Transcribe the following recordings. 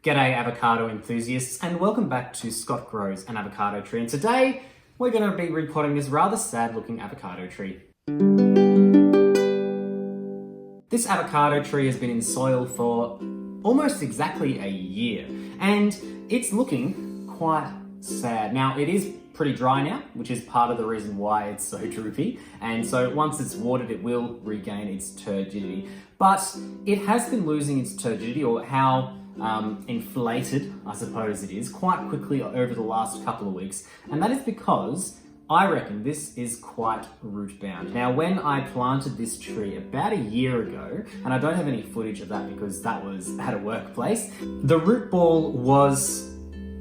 G'day avocado enthusiasts and welcome back to Scott Grows an Avocado Tree, and today we're going to be repotting this rather sad looking avocado tree. This avocado tree has been in soil for almost exactly a year and it's looking quite sad. Now it is pretty dry now, which is part of the reason why it's so droopy, and so once it's watered it will regain its turgidity, but it has been losing its turgidity, or how inflated I suppose it is, quite quickly over the last couple of weeks, and that is because I reckon this is quite root bound. Now when I planted this tree about a year ago, and I don't have any footage of that because that was at a workplace, the root ball was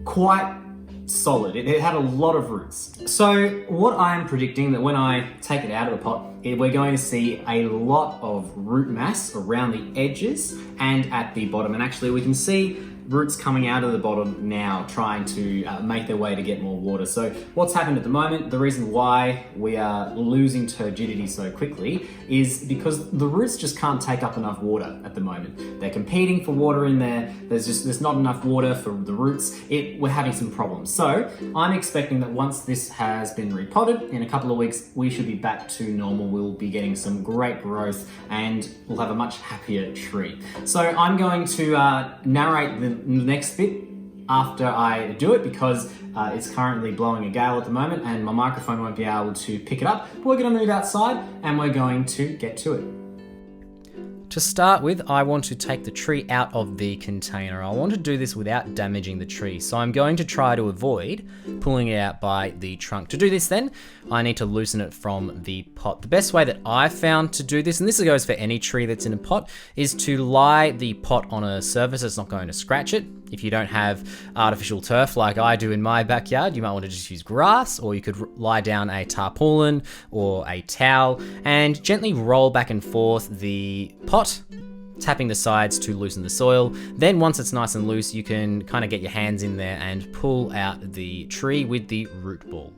quite solid. It had a lot of roots. So what I'm predicting that when I take it out of the pot, we're going to see a lot of root mass around the edges and at the bottom. And actually we can see roots coming out of the bottom now trying to make their way to get more water. So what's happened at the moment, the reason why we are losing turgidity so quickly is because the roots just can't take up enough water at the moment. They're competing for water in there. There's not enough water for the roots. We're having some problems. So I'm expecting that once this has been repotted, in a couple of weeks, we should be back to normal. We'll be getting some great growth and we'll have a much happier tree. So I'm going to narrate the next bit after I do it because it's currently blowing a gale at the moment and my microphone won't be able to pick it up. But we're going to move outside and we're going to get to it. To start with, I want to take the tree out of the container. I want to do this without damaging the tree, so I'm going to try to avoid pulling it out by the trunk. To do this then, I need to loosen it from the pot. The best way that I've found to do this, and this goes for any tree that's in a pot, is to lie the pot on a surface that's not going to scratch it. If you don't have artificial turf like I do in my backyard, you might want to just use grass, or you could lie down a tarpaulin or a towel and gently roll back and forth the pot, tapping the sides to loosen the soil. Then once it's nice and loose, you can kind of get your hands in there and pull out the tree with the root ball.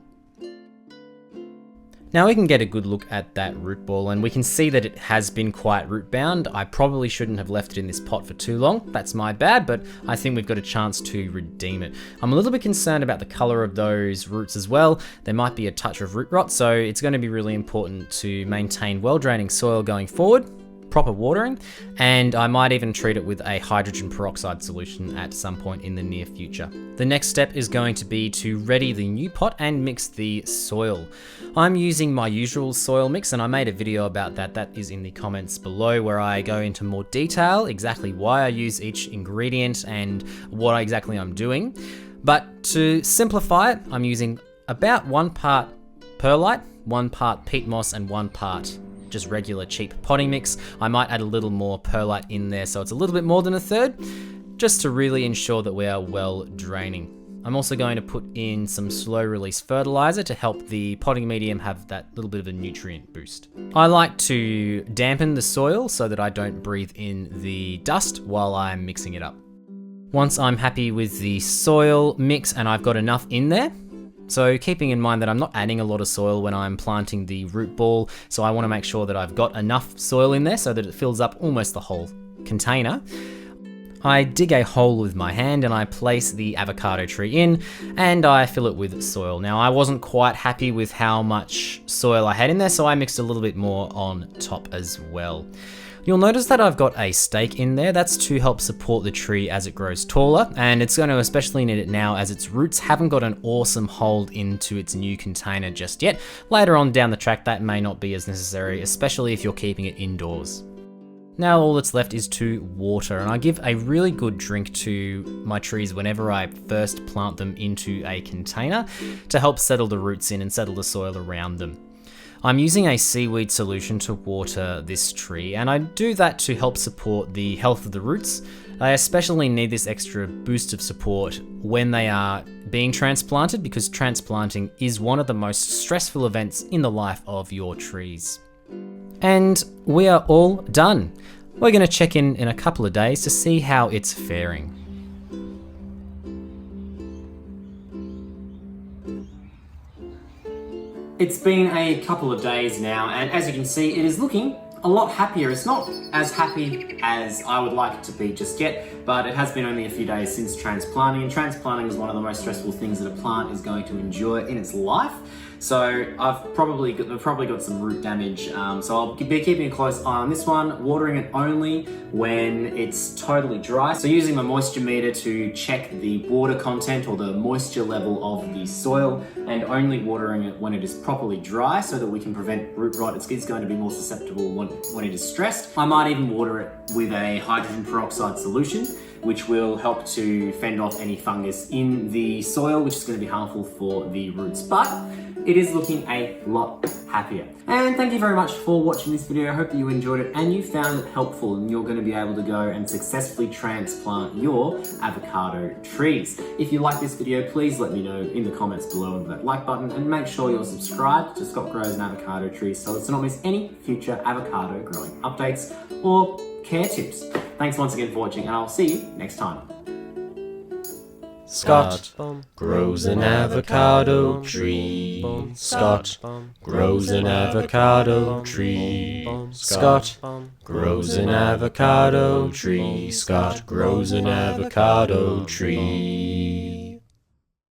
Now we can get a good look at that root ball and we can see that it has been quite root bound. I probably shouldn't have left it in this pot for too long. That's my bad, but I think we've got a chance to redeem it. I'm a little bit concerned about the color of those roots as well. There might be a touch of root rot, so it's going to be really important to maintain well-draining soil going forward, proper watering, and I might even treat it with a hydrogen peroxide solution at some point in the near future. The next step is going to be to ready the new pot and mix the soil. I'm using my usual soil mix and I made a video about that. That is in the comments below where I go into more detail, exactly why I use each ingredient and what exactly I'm doing. But to simplify it, I'm using about 1 part perlite, 1 part peat moss and 1 part just regular cheap potting mix. I might add a little more perlite in there so it's a little bit more than 1/3, just to really ensure that we are well draining. I'm also going to put in some slow release fertilizer to help the potting medium have that little bit of a nutrient boost. I like to dampen the soil so that I don't breathe in the dust while I'm mixing it up. Once I'm happy with the soil mix and I've got enough in there, so keeping in mind that I'm not adding a lot of soil when I'm planting the root ball, so I want to make sure that I've got enough soil in there so that it fills up almost the whole container. I dig a hole with my hand and I place the avocado tree in and I fill it with soil. Now I wasn't quite happy with how much soil I had in there, so I mixed a little bit more on top as well. You'll notice that I've got a stake in there. That's to help support the tree as it grows taller, and it's going to especially need it now as its roots haven't got an awesome hold into its new container just yet. Later on down the track that may not be as necessary, especially if you're keeping it indoors. Now all that's left is to water, and I give a really good drink to my trees whenever I first plant them into a container to help settle the roots in and settle the soil around them. I'm using a seaweed solution to water this tree, and I do that to help support the health of the roots. They especially need this extra boost of support when they are being transplanted, because transplanting is one of the most stressful events in the life of your trees. And we are all done. We're going to check in a couple of days to see how it's faring. It's been a couple of days now, and as you can see, it is looking a lot happier. It's not as happy as I would like it to be just yet, but it has been only a few days since transplanting, and transplanting is one of the most stressful things that a plant is going to endure in its life. So I've probably got some root damage, so I'll be keeping a close eye on this one, watering it only when it's totally dry. So using my moisture meter to check the water content or the moisture level of the soil, and only watering it when it is properly dry so that we can prevent root rot. It's going to be more susceptible when it is stressed. I might even water it with a hydrogen peroxide solution, which will help to fend off any fungus in the soil, which is going to be harmful for the roots. But it is looking a lot happier. And thank you very much for watching this video. I hope that you enjoyed it and you found it helpful, and you're going to be able to go and successfully transplant your avocado trees. If you like this video, please let me know in the comments below with that like button, and make sure you're subscribed to Scott Grows and Avocado Trees so as to not miss any future avocado growing updates or care tips. Thanks once again for watching, and I'll see you next time. Scott grows an avocado tree. Scott grows an avocado tree. Scott grows an avocado tree. Scott grows an avocado tree.